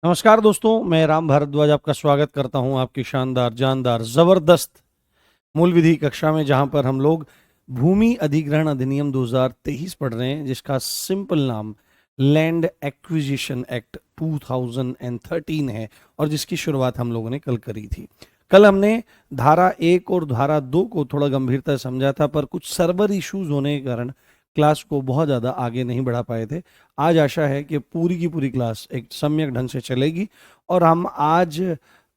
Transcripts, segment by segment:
नमस्कार दोस्तों, मैं राम भारद्वाज आपका स्वागत करता हूं आपकी शानदार जानदार जबरदस्त मूल विधि कक्षा में, जहां पर हम लोग भूमि अधिग्रहण अधिनियम 2023 पढ़ रहे हैं, जिसका सिंपल नाम लैंड एक्विजिशन एक्ट 2013 है और जिसकी शुरुआत हम लोगों ने कल करी थी। कल हमने धारा 1 और धारा 2 को थोड़ा गंभीरता से समझा था, पर कुछ सर्वर इश्यूज होने के कारण क्लास को बहुत ज़्यादा आगे नहीं बढ़ा पाए थे। आज आशा है कि पूरी की पूरी क्लास एक सम्यक ढंग से चलेगी और हम आज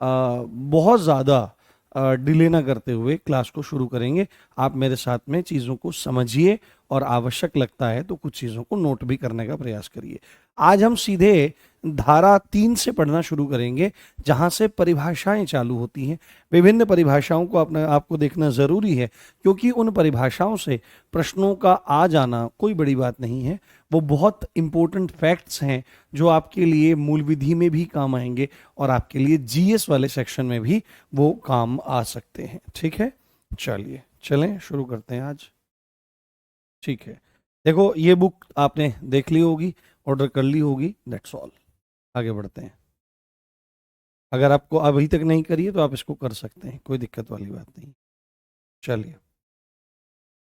बहुत ज़्यादा डिले ना करते हुए क्लास को शुरू करेंगे। आप मेरे साथ में चीज़ों को समझिए और आवश्यक लगता है तो कुछ चीज़ों को नोट भी करने का प्रयास करिए। आज हम सीधे धारा 3 से पढ़ना शुरू करेंगे, जहां से परिभाषाएं चालू होती हैं। विभिन्न परिभाषाओं को आपको देखना ज़रूरी है, क्योंकि उन परिभाषाओं से प्रश्नों का आ जाना कोई बड़ी बात नहीं है। वो बहुत इंपॉर्टेंट फैक्ट्स हैं जो आपके लिए मूल विधि में भी काम आएंगे और आपके लिए जीएस वाले सेक्शन में भी वो काम आ सकते हैं। ठीक है, चलिए चलें शुरू करते हैं आज। ठीक है, देखो ये बुक आपने देख ली होगी, ऑर्डर कर ली होगी, दैट्स ऑल। आगे बढ़ते हैं। अगर आपको अभी तक नहीं करी है तो आप इसको कर सकते हैं, कोई दिक्कत वाली बात नहीं। चलिए,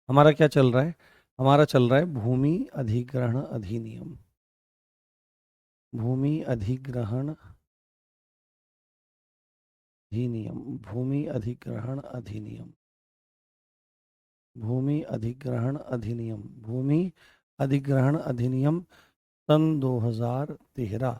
हमारा क्या चल रहा है? हमारा चल रहा है भूमि अधिग्रहण अधिनियम। भूमि अधिग्रहण अधिनियम, भूमि अधिग्रहण अधिनियम, भूमि अधिग्रहण अधिनियम, भूमि अधिग्रहण अधिनियम सन 2013।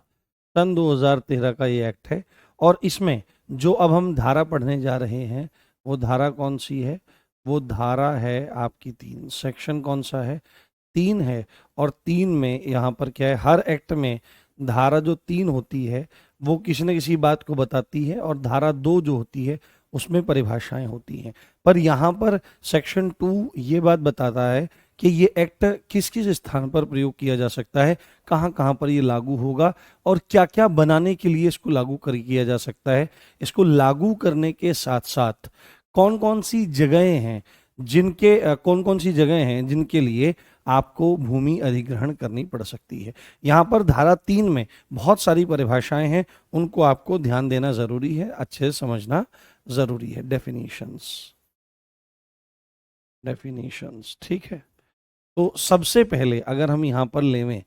सन 2013 का ये एक्ट है और इसमें जो अब हम धारा पढ़ने जा रहे हैं वो धारा कौन सी है? वो धारा है आपकी 3। सेक्शन कौन सा है? 3 है। और 3 में यहाँ पर क्या है, हर एक्ट में धारा जो 3 होती है वो किसी न किसी बात को बताती है और धारा 2 जो होती है उसमें परिभाषाएं होती हैं। पर यहाँ पर सेक्शन 2 ये बात बताता है कि ये एक्ट किस किस स्थान पर प्रयोग किया जा सकता है, कहाँ कहाँ पर ये लागू होगा और क्या क्या बनाने के लिए इसको लागू कर किया जा सकता है। इसको लागू करने के साथ साथ कौन कौन सी जगहें हैं कौन कौन सी जगह हैं जिनके लिए आपको भूमि अधिग्रहण करनी पड़ सकती है। यहाँ पर धारा 3 में बहुत सारी परिभाषाएं हैं, उनको आपको ध्यान देना जरूरी है, अच्छे से समझना जरूरी है। डेफिनेशंस, डेफिनेशंस, ठीक है। तो सबसे पहले अगर हम यहाँ पर लेवें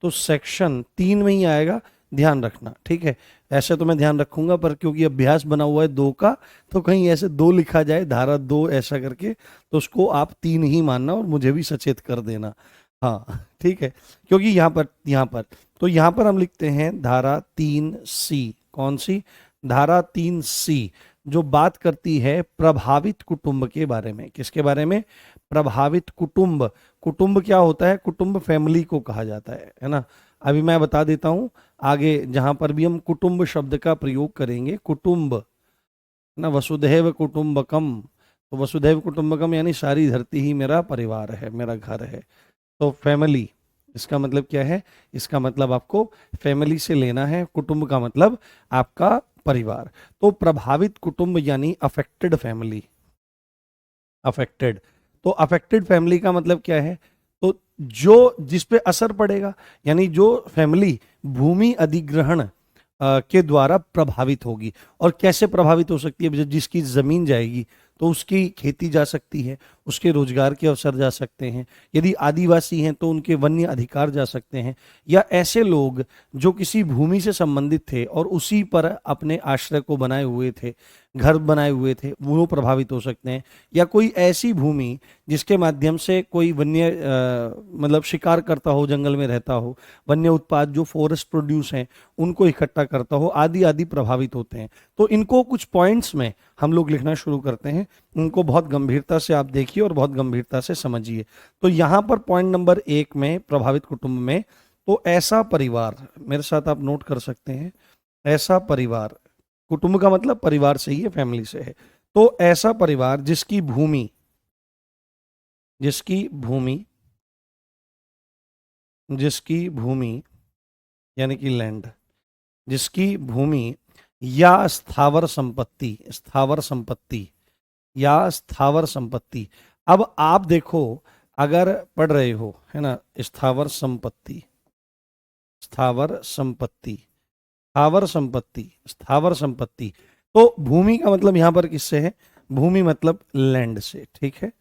तो सेक्शन 3 में ही आएगा, ध्यान रखना, ठीक है। ऐसे तो मैं ध्यान रखूंगा, पर क्योंकि अभ्यास बना हुआ है 2 का, तो कहीं ऐसे 2 लिखा जाए, धारा 2 ऐसा करके, तो उसको आप 3 ही मानना और मुझे भी सचेत कर देना। हाँ ठीक है, क्योंकि यहाँ पर हम लिखते हैं धारा 3C। कौन सी? धारा 3C जो बात करती है प्रभावित कुटुंब के बारे में। किसके बारे में? प्रभावित कुटुंब। कुटुंब क्या होता है? कुटुंब फैमिली को कहा जाता है ना। अभी मैं बता देता हूं, आगे जहां पर भी हम कुटुंब शब्द का प्रयोग करेंगे, कुटुंब ना, वसुधैव कुटुंबकम, तो वसुधैव कुटुंबकम यानी सारी धरती ही मेरा परिवार है, मेरा घर है। तो फैमिली, इसका मतलब क्या है? इसका मतलब आपको फैमिली से लेना है, कुटुंब का मतलब आपका परिवार। तो प्रभावित कुटुंब यानी अफेक्टेड फैमिली। अफेक्टेड, तो अफेक्टेड फैमिली का मतलब क्या है? तो जो जिस पे असर पड़ेगा, यानी जो फैमिली भूमि अधिग्रहण के द्वारा प्रभावित होगी। और कैसे प्रभावित हो सकती है? जिसकी जमीन जाएगी तो उसकी खेती जा सकती है, उसके रोजगार के अवसर जा सकते हैं, यदि आदिवासी हैं तो उनके वन्य अधिकार जा सकते हैं, या ऐसे लोग जो किसी भूमि से संबंधित थे और उसी पर अपने आश्रय को बनाए हुए थे, घर बनाए हुए थे, वो प्रभावित हो सकते हैं। या कोई ऐसी भूमि जिसके माध्यम से कोई वन्य मतलब शिकार करता हो, जंगल में रहता हो, वन्य उत्पाद जो फॉरेस्ट प्रोड्यूस हैं उनको इकट्ठा करता हो, आदि आदि प्रभावित होते हैं। तो इनको कुछ पॉइंट्स में हम लोग लिखना शुरू करते हैं, उनको बहुत गंभीरता से आप देखिए और बहुत गंभीरता से समझिए। तो यहाँ पर पॉइंट नंबर 1 में प्रभावित कुटुंब में, तो ऐसा परिवार, मेरे साथ आप नोट कर सकते हैं, ऐसा परिवार, कुटुंब का मतलब परिवार से ही है, फैमिली से है। तो ऐसा परिवार जिसकी भूमि जिसकी भूमि यानी कि लैंड, जिसकी भूमि या स्थावर संपत्ति। अब आप देखो, अगर पढ़ रहे हो है ना, स्थावर संपत्ति, स्थावर संपत्ति, स्थावर संपत्ति, स्थावर संपत्ति। तो भूमि का मतलब यहां पर किससे है? भूमि मतलब लैंड से, ठीक है,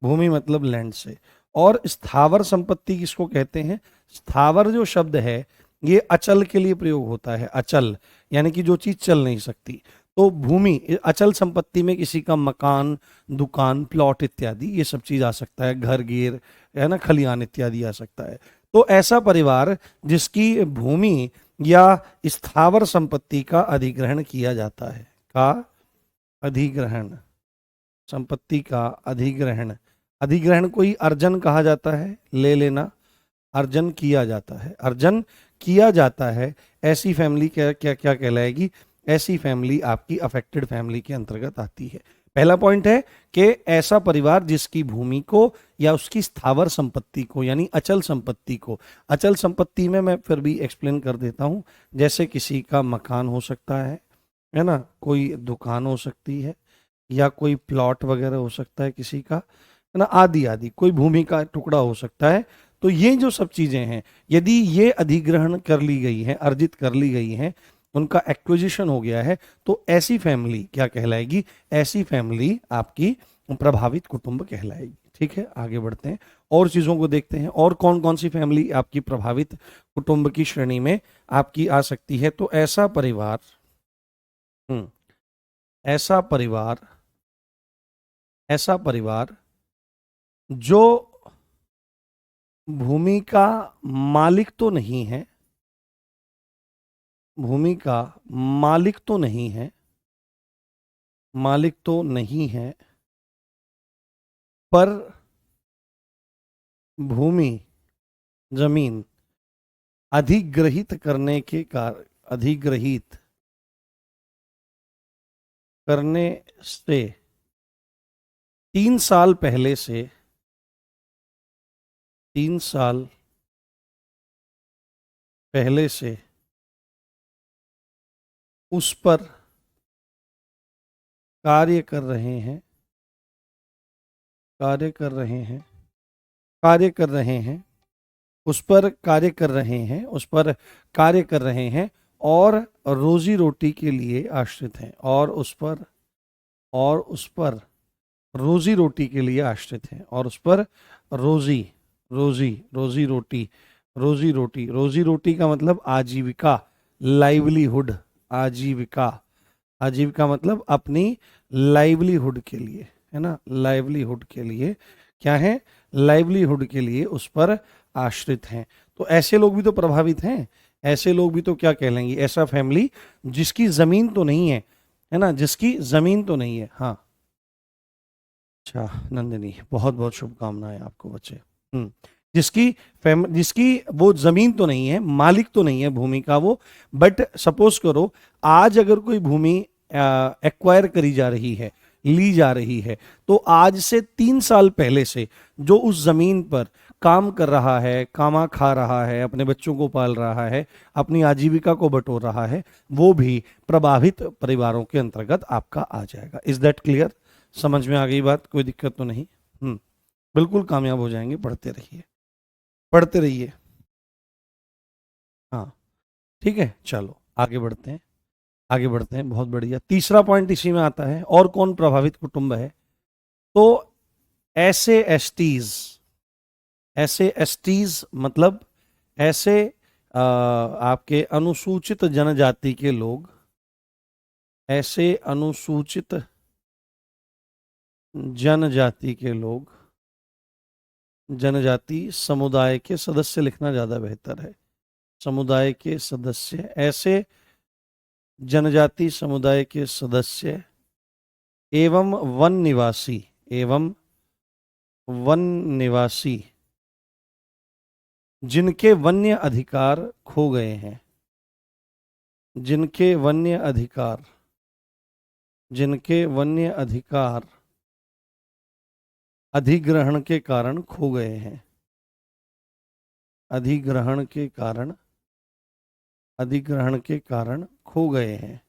भूमि मतलब लैंड से। और स्थावर संपत्ति किसको कहते हैं? स्थावर जो शब्द है ये अचल के लिए प्रयोग होता है, अचल यानी कि जो चीज चल नहीं सकती। तो भूमि अचल संपत्ति में किसी का मकान, दुकान, प्लॉट इत्यादि ये सब चीज आ सकता है, घर गिर है ना, खलियान इत्यादि आ सकता है। तो ऐसा परिवार जिसकी भूमि या स्थावर संपत्ति का अधिग्रहण किया जाता है, का अधिग्रहण, संपत्ति का अधिग्रहण, अधिग्रहण को ही अर्जन कहा जाता है, ले लेना, अर्जन किया जाता है, अर्जन किया जाता है। ऐसी फैमिली क्या क्या क्या कहलाएगी? ऐसी फैमिली आपकी अफेक्टेड फैमिली के अंतर्गत आती है। पहला पॉइंट है कि ऐसा परिवार जिसकी भूमि को या उसकी स्थावर संपत्ति को यानी अचल संपत्ति को, अचल संपत्ति में मैं फिर भी एक्सप्लेन कर देता हूं, जैसे किसी का मकान हो सकता है ना, कोई दुकान हो सकती है, या कोई प्लॉट वगैरह हो सकता है किसी का, है ना, आदि आदि, कोई भूमि का टुकड़ा हो सकता है। तो ये जो सब चीजें हैं, यदि ये अधिग्रहण कर ली गई हैं, अर्जित कर ली गई हैं, उनका एक्विजिशन हो गया है, तो ऐसी फैमिली क्या कहलाएगी? ऐसी फैमिली आपकी प्रभावित कुटुंब कहलाएगी। ठीक है, आगे बढ़ते हैं और चीजों को देखते हैं, और कौन कौन सी फैमिली आपकी प्रभावित कुटुंब की श्रेणी में आपकी आ सकती है। तो ऐसा परिवार, ऐसा परिवार, ऐसा परिवार जो भूमि का मालिक तो नहीं है, भूमि का मालिक तो नहीं है, मालिक तो नहीं है, पर भूमि, जमीन अधिग्रहित करने के कारण, अधिग्रहित करने से 3 साल पहले से, 3 साल पहले से उस पर कार्य कर रहे हैं, कार्य कर रहे हैं, कार्य कर रहे हैं, उस पर कार्य कर रहे हैं, उस पर कार्य कर रहे हैं, और रोजी रोटी के लिए आश्रित हैं, और उस पर, और उस पर रोजी रोटी के लिए आश्रित हैं, और उस पर रोजी, रोजी, रोजी रोटी, रोजी रोटी, रोजी रोटी का मतलब आजीविका, लाइवलीहुड, आजीविका, आजीविका मतलब अपनी लाइवलीहुड के लिए, है ना, लाइवलीहुड के लिए क्या है? लाइवलीहुड के लिए उस पर आश्रित हैं। तो ऐसे लोग भी तो प्रभावित हैं, ऐसे लोग भी तो क्या कहलाएंगे? ऐसा फैमिली जिसकी जमीन तो नहीं है ना, जिसकी जमीन तो नहीं है। हाँ, अच्छा नंदिनी, बहुत बहुत शुभकामनाएं आपको बच्चे। जिसकी जिसकी वो जमीन तो नहीं है, मालिक तो नहीं है भूमि का वो, बट सपोज करो आज अगर कोई भूमि एक्वायर करी जा रही है, ली जा रही है, तो आज से 3 साल पहले से जो उस जमीन पर काम कर रहा है, कामा खा रहा है, अपने बच्चों को पाल रहा है, अपनी आजीविका को बटोर रहा है, वो भी प्रभावित परिवारों के अंतर्गत आपका आ जाएगा। Is that clear? समझ में आ गई बात? कोई दिक्कत तो नहीं? बिल्कुल कामयाब हो जाएंगे, पढ़ते रहिए, पढ़ते रहिए। हाँ ठीक है, चलो आगे बढ़ते हैं, आगे बढ़ते हैं। बहुत बढ़िया, तीसरा पॉइंट इसी में आता है, और कौन प्रभावित कुटुंब है? तो ऐसे एसटीज, ऐसे एसटीज मतलब ऐसे आपके अनुसूचित जनजाति के लोग, ऐसे अनुसूचित जनजाति के लोग, जनजाति समुदाय के सदस्य लिखना ज्यादा बेहतर है, समुदाय के सदस्य, ऐसे जनजाति समुदाय के सदस्य एवं वन निवासी, एवं वन निवासी जिनके वन्य अधिकार खो गए हैं, जिनके वन्य अधिकार, जिनके वन्य अधिकार अधिग्रहण के कारण खो गए हैं, अधिग्रहण के कारण, अधिग्रहण के कारण खो गए हैं,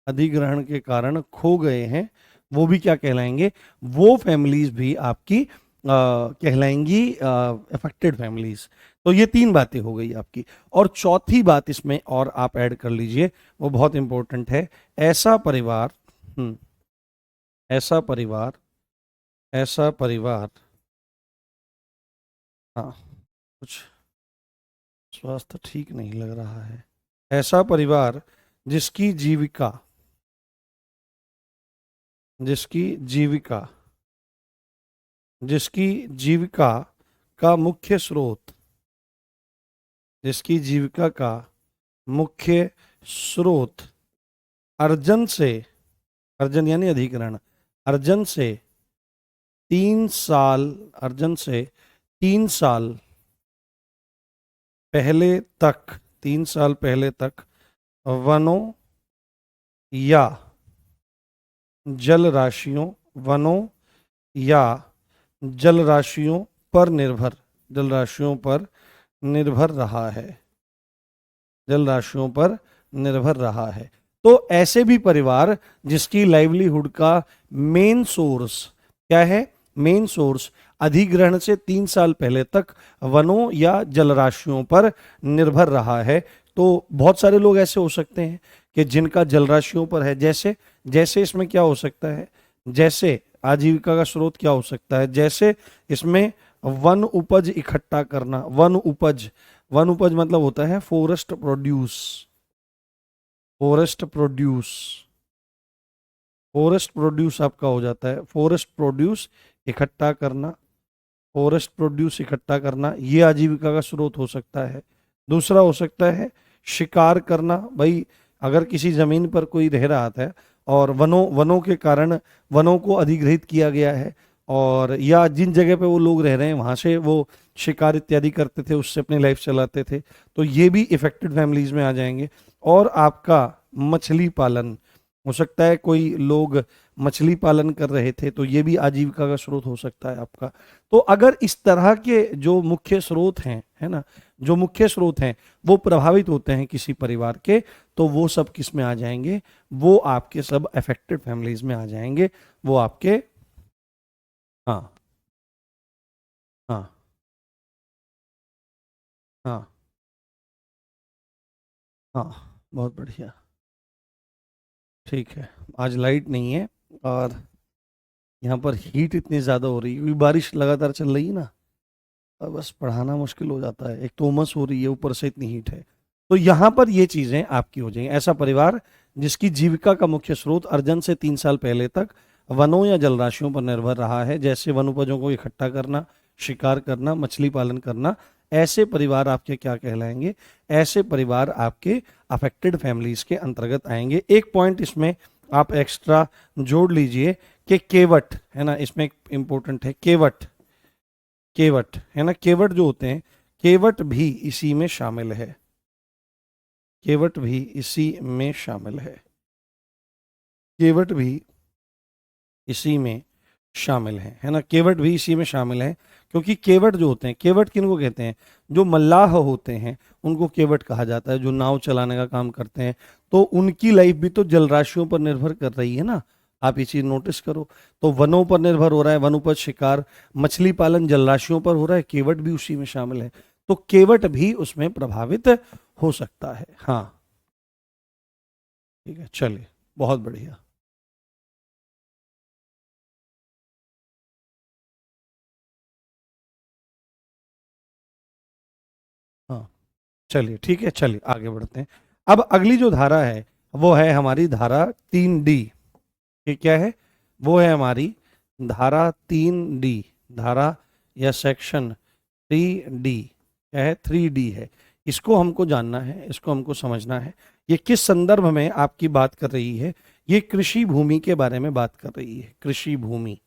अधिग्रहण के कारण खो गए हैं, वो भी क्या कहलाएंगे? वो फैमिलीज भी आपकी कहलाएंगी अफेक्टेड फैमिलीज। तो ये तीन बातें हो गई आपकी। और चौथी बात इसमें और आप ऐड कर लीजिए, वो बहुत इंपॉर्टेंट है। ऐसा परिवार, ऐसा परिवार, ऐसा परिवार, हाँ, कुछ स्वास्थ्य ठीक नहीं लग रहा है। ऐसा परिवार जिसकी जीविका, जिसकी जीविका, जिसकी जीविका का मुख्य स्रोत, जिसकी जीविका का मुख्य स्रोत अर्जन से, अर्जन यानी अधिग्रहण, अर्जन से 3 साल, अर्जन से 3 साल पहले तक, 3 साल पहले तक वनों या जल राशियों, वनों या जल राशियों पर निर्भर, जल राशियों पर निर्भर रहा है, जल राशियों पर निर्भर रहा है। तो ऐसे भी परिवार जिसकी लाइवलीहुड का मेन सोर्स क्या है, मेन सोर्स अधिग्रहण से 3 साल पहले तक वनों या जलराशियों पर निर्भर रहा है। तो बहुत सारे लोग ऐसे हो सकते हैं कि जिनका जलराशियों पर है, जैसे जैसे इसमें क्या हो सकता है, जैसे आजीविका का स्रोत क्या हो सकता है, जैसे इसमें वन उपज इकट्ठा करना, वन उपज, वन उपज मतलब होता है forest produce, forest produce, forest produce आपका हो जाता है, फॉरेस्ट प्रोड्यूस इकट्ठा करना, फॉरेस्ट प्रोड्यूस इकट्ठा करना, ये आजीविका का स्रोत हो सकता है। दूसरा हो सकता है शिकार करना, भाई अगर किसी जमीन पर कोई रह रहा था और वनों वनों के कारण वनों को अधिग्रहित किया गया है, और या जिन जगह पे वो लोग रह रहे हैं वहां से वो शिकार इत्यादि करते थे, उससे अपनी लाइफ चलाते थे, तो ये भी इफेक्टेड फैमिलीज में आ जाएंगे। और आपका मछली पालन हो सकता है, कोई लोग मछली पालन कर रहे थे, तो ये भी आजीविका का स्रोत हो सकता है आपका। तो अगर इस तरह के जो मुख्य स्रोत हैं, है ना, जो मुख्य स्रोत हैं वो प्रभावित होते हैं किसी परिवार के, तो वो सब किस में आ जाएंगे, वो आपके सब अफेक्टेड फैमिलीज में आ जाएंगे, वो आपके, हाँ, हाँ, हाँ, हाँ, बहुत बढ़िया, ठीक है। आज लाइट नहीं है और यहाँ पर हीट इतनी ज़्यादा हो रही है क्योंकि बारिश लगातार चल रही है ना, और बस पढ़ाना मुश्किल हो जाता है, एक तो उमस हो रही है, ऊपर से इतनी हीट है। तो यहाँ पर ये चीज़ें आपकी हो जाएंगी। ऐसा परिवार जिसकी जीविका का मुख्य स्रोत अर्जन से 3 साल पहले तक वनों या जलराशियों पर निर्भर रहा है, जैसे वन उपजों को इकट्ठा करना, शिकार करना, मछली पालन करना, ऐसे परिवार आपके क्या कहलाएंगे, ऐसे परिवार आपके अफेक्टेड फैमिलीज के अंतर्गत आएंगे। एक पॉइंट इसमें आप एक्स्ट्रा जोड़ लीजिए कि केवट, है ना, इसमें एक इंपॉर्टेंट है केवट, केवट है ना, केवट जो होते हैं, केवट भी इसी में शामिल है, केवट भी इसी में शामिल है, केवट भी इसी में शामिल है ना, केवट भी इसी में शामिल है। क्योंकि केवट जो होते हैं, केवट किनको कहते हैं, जो मल्लाह होते हैं उनको केवट कहा जाता है, जो नाव चलाने का काम करते हैं, तो उनकी लाइफ भी तो जलराशियों पर निर्भर कर रही है ना, आप ये चीज नोटिस करो। तो वनों पर निर्भर हो रहा है, वन उपज, शिकार, मछली पालन जलराशियों पर हो रहा है, केवट भी उसी में शामिल है, तो केवट भी उसमें प्रभावित हो सकता है। हाँ, ठीक है, चलिए, बहुत बढ़िया। हाँ, चलिए, ठीक है, चलिए आगे बढ़ते हैं। अब अगली जो धारा है वो है हमारी धारा 3D। ये क्या है, वो है हमारी धारा 3D, धारा या सेक्शन 3D, क्या है, 3D है। इसको हमको जानना है, इसको हमको समझना है। ये किस संदर्भ में आपकी बात कर रही है, ये कृषि भूमि के बारे में बात कर रही है, कृषि भूमि,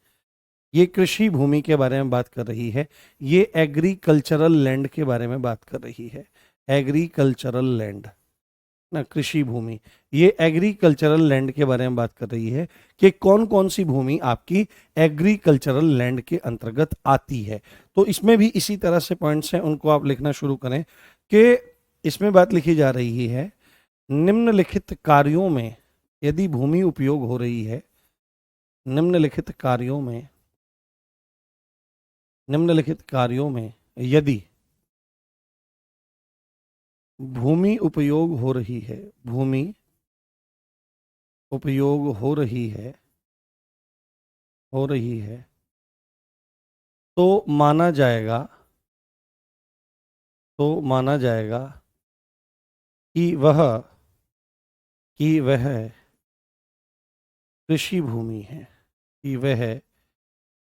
ये कृषि भूमि के बारे में बात कर रही है, ये एग्रीकल्चरल लैंड के बारे में बात कर रही है, एग्रीकल्चरल लैंड ना, कृषि भूमि, ये एग्रीकल्चरल लैंड के बारे में बात कर रही है कि कौन कौन सी भूमि आपकी एग्रीकल्चरल लैंड के अंतर्गत आती है। तो इसमें भी इसी तरह से पॉइंट्स हैं, उनको आप लिखना शुरू करें कि इसमें बात लिखी जा रही है, निम्नलिखित कार्यों में यदि भूमि उपयोग हो रही है, निम्नलिखित कार्यों में, निम्नलिखित कार्यों में यदि भूमि उपयोग हो रही है, भूमि उपयोग हो रही है, हो रही है, तो माना जाएगा, तो माना जाएगा कि वह कि वह कृषि भूमि है, कि वह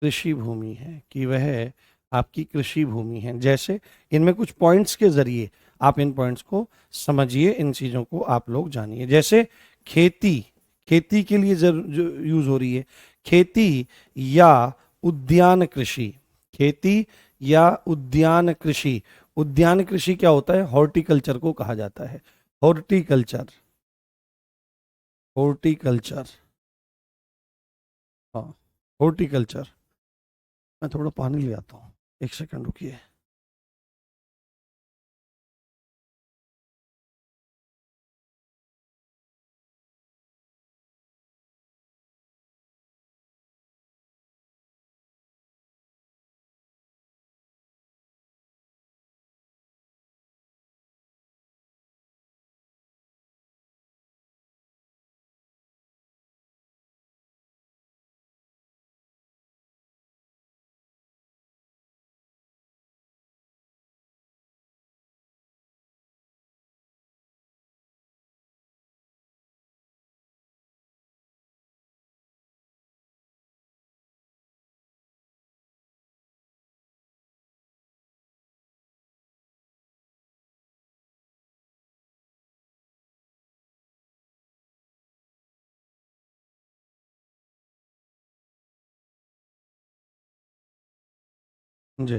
कृषि भूमि है, कि वह आपकी कृषि भूमि है। जैसे इनमें कुछ पॉइंट्स के जरिए आप इन पॉइंट्स को समझिए, इन चीजों को आप लोग जानिए। जैसे खेती, खेती के लिए जो यूज हो रही है, खेती या उद्यान कृषि, खेती या उद्यान कृषि। उद्यान कृषि क्या होता है? हॉर्टिकल्चर को कहा जाता है, हॉर्टिकल्चर, हॉर्टिकल्चर, हाँ, हॉर्टिकल्चर। मैं थोड़ा पानी ले आता हूँ, एक सेकंड रुकिए। जी,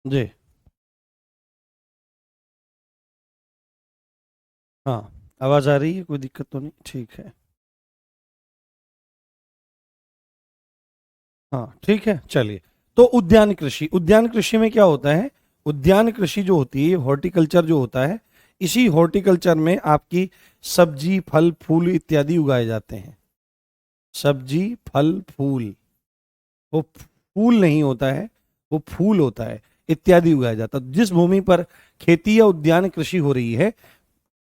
जी, हाँ, आवाज आ रही है? कोई दिक्कत तो नहीं? ठीक है, हाँ, ठीक है, चलिए। तो उद्यान कृषि, उद्यान कृषि में क्या होता है? उद्यान कृषि जो होती है, हॉर्टिकल्चर जो होता है, इसी हॉर्टिकल्चर में आपकी सब्जी, फल, फूल इत्यादि उगाए जाते हैं। सब्जी, फल, फूल, वो फूल नहीं होता है, वो फूल होता है, इत्यादि उगाया जाता है। जिस भूमि पर खेती या उद्यान कृषि हो रही है,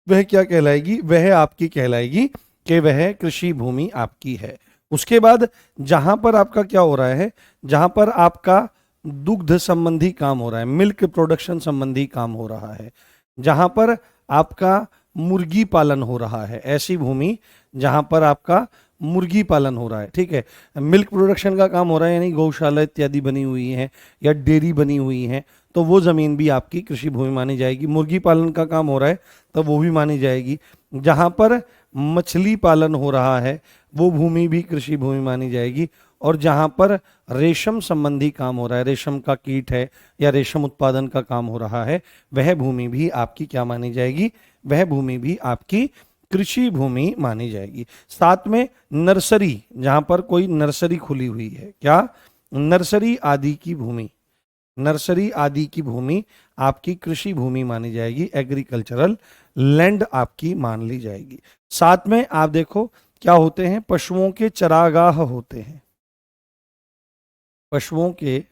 वह क्या कहलाएगी? वह आपकी कहलाएगी कि वह कृषि भूमि आपकी है। उसके बाद जहां पर आपका क्या हो रहा है, जहां पर आपका दुग्ध संबंधी काम हो रहा है, मिल्क प्रोडक्शन संबंधी काम हो रहा है, जहां पर आपका मुर्गी पालन हो रहा है, ऐसी भूमि जहां पर आपका मुर्गी पालन हो रहा है, ठीक है, मिल्क प्रोडक्शन का काम हो रहा है, यानी गौशाला इत्यादि बनी हुई है या डेयरी बनी हुई है, तो वो जमीन भी आपकी कृषि भूमि मानी जाएगी। मुर्गी पालन का काम हो रहा है, तब वो भी मानी जाएगी। जहां पर मछली पालन हो रहा है, वो भूमि भी कृषि भूमि मानी जाएगी। और जहां पर रेशम संबंधी काम हो रहा है, रेशम का कीट है या रेशम उत्पादन का काम हो रहा है, वह भूमि भी आपकी क्या मानी जाएगी? वह भूमि भी आपकी कृषि भूमि मानी जाएगी। साथ में नर्सरी, जहां पर कोई नर्सरी खुली हुई है, क्या? नर्सरी आदि की भूमि, नर्सरी आदि की भूमि आपकी कृषि भूमि मानी जाएगी, एग्रीकल्चरल लैंड आपकी मान ली जाएगी। साथ में आप देखो क्या होते हैं? पशुओं के चरागाह होते हैं, पशुओं के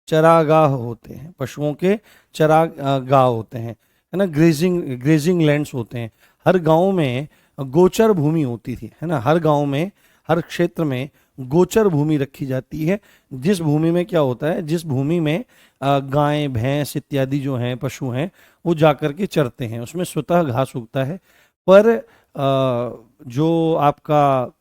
चरागाह होते हैं, पशुओं के चरागाह होते हैं, है ना, ग्रेजिंग ग्रेजिंग लैंड्स होते हैं। हर गांव में गोचर भूमि होती थी, है ना, हर गांव में, हर क्षेत्र में गोचर भूमि रखी जाती है। जिस भूमि में क्या होता है, जिस भूमि में गाय, भैंस इत्यादि जो हैं, पशु हैं, वो जाकर के चरते हैं, उसमें स्वतः घास उगता है। पर जो आपका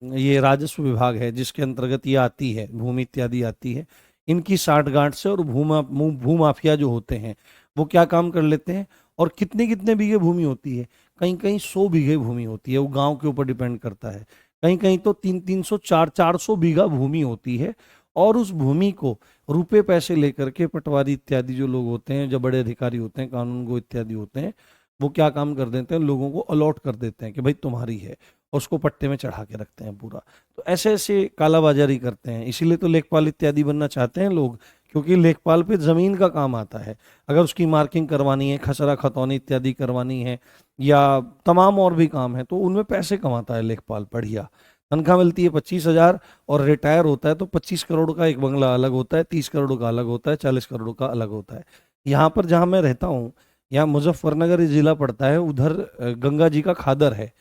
ये राजस्व विभाग है, जिसके अंतर्गत ये आती है, भूमि इत्यादि आती है, इनकी साठगांठ से, और भूमाफिया जो होते हैं, वो क्या काम कर लेते हैं, और कितने कितने बीघे भूमि होती है, कहीं कहीं 100 बीघे भूमि होती है, वो गांव के ऊपर डिपेंड करता है। कहीं कहीं तो 300 400 बीघा भूमि होती है। और उस भूमि को रुपए पैसे लेकर के पटवारी इत्यादि जो लोग होते हैं, जो बड़े अधिकारी होते हैं, कानून गो इत्यादि होते हैं, वो क्या काम कर देते हैं, लोगों को अलॉट कर देते हैं कि भाई तुम्हारी है, और उसको पट्टे में चढ़ा के रखते हैं पूरा। तो ऐसे ऐसे कालाबाजारी करते हैं। इसीलिए तो लेखपाल इत्यादि बनना चाहते हैं लोग, क्योंकि लेखपाल पे जमीन का काम आता है। अगर उसकी मार्किंग करवानी है, खसरा खतौनी इत्यादि करवानी है, या तमाम और भी काम है, तो उनमें पैसे कमाता है लेखपाल, बढ़िया। तनख्वाह मिलती है 25,000 और रिटायर होता है तो 25 करोड़ का एक बंगला अलग होता है, 30 करोड़ का अलग होता है, 40 करोड़ का अलग होता है। यहाँ पर जहाँ मैं रहता हूँ, यहाँ मुजफ्फरनगर जिला पड़ता है, उधर गंगा जी का खादर है,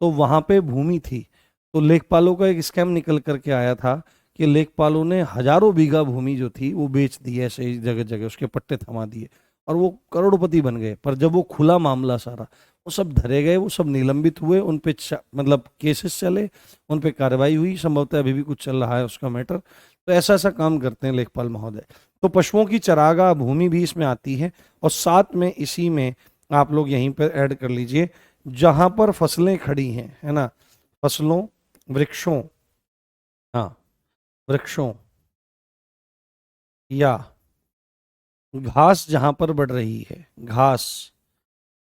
तो वहाँ पे भूमि थी। तो लेखपालों का एक स्कैम निकल करके आया था कि लेखपालों ने हजारों बीघा भूमि जो थी वो बेच दी, ऐसे ही जगह जगह उसके पट्टे थमा दिए और वो करोड़पति बन गए। पर जब वो खुला मामला सारा, वो सब धरे गए, वो सब निलंबित हुए, उन पे मतलब केसेस चले, उन पे कार्रवाई हुई, संभवतः अभी भी कुछ चल रहा है उसका मैटर। तो ऐसा ऐसा काम करते हैं लेखपाल महोदय। तो पशुओं की चरागाह भूमि भी इसमें आती है, और साथ में इसी में आप लोग यहीं पर ऐड कर लीजिए जहां पर फसलें खड़ी हैं, है ना, फसलों, वृक्षों, हाँ, वृक्षों या घास जहां पर बढ़ रही है, घास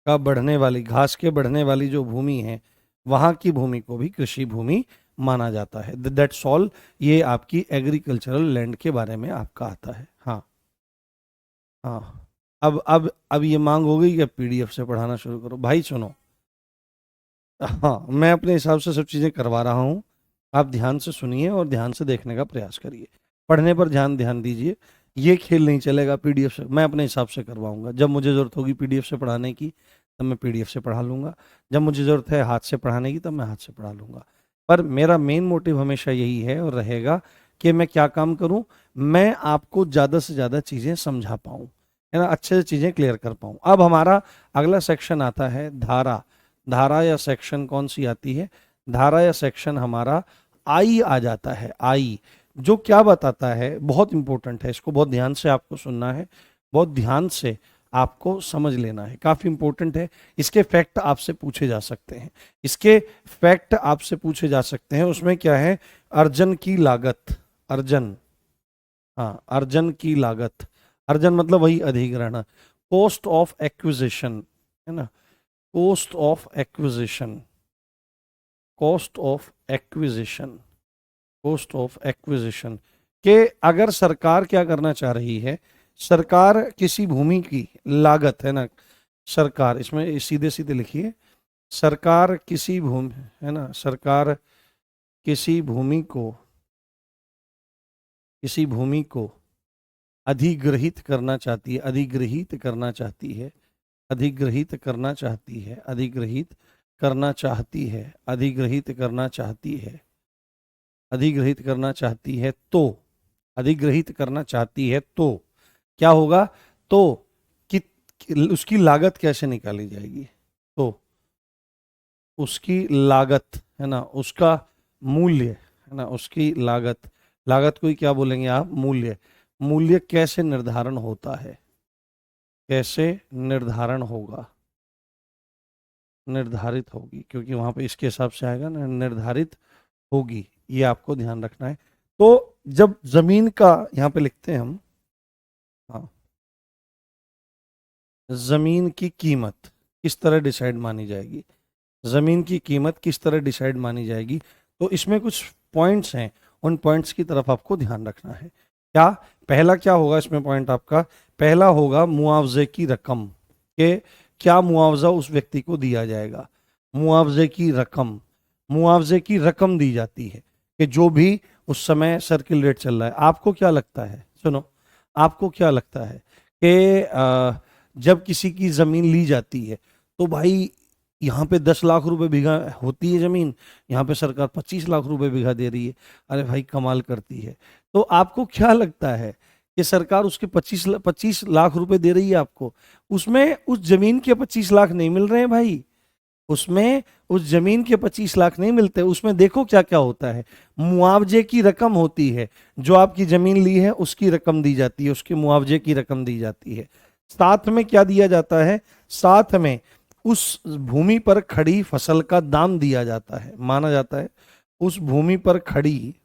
का बढ़ने वाली, घास के बढ़ने वाली जो भूमि है, वहां की भूमि को भी कृषि भूमि माना जाता है। That's all. ये आपकी एग्रीकल्चरल लैंड के बारे में आपका आता है। हाँ हाँ। अब ये मांग हो गई कि अब पीडीएफ से पढ़ाना शुरू करो। भाई सुनो, हाँ, मैं अपने हिसाब से सब चीज़ें करवा रहा हूँ, आप ध्यान से सुनिए और ध्यान से देखने का प्रयास करिए, पढ़ने पर ध्यान ध्यान दीजिए। ये खेल नहीं चलेगा पीडीएफ से, मैं अपने हिसाब से करवाऊंगा। जब मुझे ज़रूरत होगी पीडीएफ से पढ़ाने की तब मैं पीडीएफ से पढ़ा लूँगा, जब मुझे ज़रूरत है हाथ से पढ़ाने की तब मैं हाथ से पढ़ा लूँगा। पर मेरा मेन मोटिव हमेशा यही है और रहेगा कि मैं क्या काम करूँ, मैं आपको ज़्यादा से ज़्यादा चीज़ें समझा पाऊँ, है ना, अच्छे से चीज़ें क्लियर कर पाऊँ। अब हमारा अगला सेक्शन आता है धारा। धारा या सेक्शन कौन सी आती है? धारा या सेक्शन हमारा आई आ जाता है। आई जो क्या बताता है, बहुत इंपॉर्टेंट है, इसको बहुत ध्यान से आपको सुनना है, बहुत ध्यान से आपको समझ लेना है, काफी इंपॉर्टेंट है। इसके फैक्ट आपसे पूछे जा सकते हैं, इसके फैक्ट आपसे पूछे जा सकते हैं। उसमें क्या है? अर्जन की लागत, अर्जन, हाँ, अर्जन की लागत, अर्जन मतलब वही अधिग्रहण, कॉस्ट ऑफ एक्विजिशन, है ना, cost of acquisition, cost of acquisition, cost of acquisition के अगर सरकार क्या करना चाह रही है, सरकार किसी भूमि की लागत, है ना, सरकार, इसमें सीधे सीधे लिखिए, सरकार किसी भूमि, है ना, सरकार किसी भूमि को, किसी भूमि को अधिग्रहित करना चाहती है, अधिग्रहित करना चाहती है, अधिग्रहित करना चाहती है, अधिग्रहित करना चाहती है, अधिग्रहित करना चाहती है, अधिग्रहित करना चाहती है, तो अधिग्रहित करना चाहती है तो क्या होगा? तो कि उसकी लागत कैसे निकाली जाएगी? तो उसकी लागत, है ना, उसका मूल्य, है ना, उसकी लागत, लागत को ही क्या बोलेंगे आप? मूल्य। मूल्य कैसे निर्धारण होता है? कैसे निर्धारण होगा? निर्धारित होगी, क्योंकि वहां पे इसके हिसाब से आएगा ना, निर्धारित होगी, ये आपको ध्यान रखना है। तो जब जमीन का यहाँ पे लिखते हैं हम, हाँ, जमीन की कीमत किस तरह डिसाइड मानी जाएगी, जमीन की कीमत किस तरह डिसाइड मानी जाएगी, तो इसमें कुछ पॉइंट्स हैं, उन पॉइंट्स की तरफ आपको ध्यान रखना है। क्या पहला क्या होगा इसमें पॉइंट आपका? पहला होगा मुआवजे की रकम, के क्या मुआवजा उस व्यक्ति को दिया जाएगा, मुआवजे की रकम, मुआवजे की रकम दी जाती है कि जो भी उस समय सर्किल रेट चल रहा है। आपको क्या लगता है, सुनो, आपको क्या लगता है कि जब किसी की जमीन ली जाती है तो भाई यहाँ पे 10 लाख रुपए बीघा होती है जमीन, यहाँ पे सरकार 25 लाख रुपए बीघा दे रही है, अरे भाई कमाल करती है। तो आपको क्या लगता है कि सरकार उसके 25 लाख रुपए दे रही है आपको, उसमें उस जमीन के 25 लाख नहीं मिल रहे हैं भाई, उसमें उस जमीन के 25 लाख नहीं मिलते, उसमें देखो क्या क्या होता है, मुआवजे की रकम होती है, जो आपकी जमीन ली है उसकी रकम दी जाती है, उसके मुआवजे की रकम दी जाती है। साथ में क्या दिया जाता है? साथ में उस भूमि पर खड़ी फसल का दाम दिया जाता है, माना जाता है उस भूमि पर खड़ी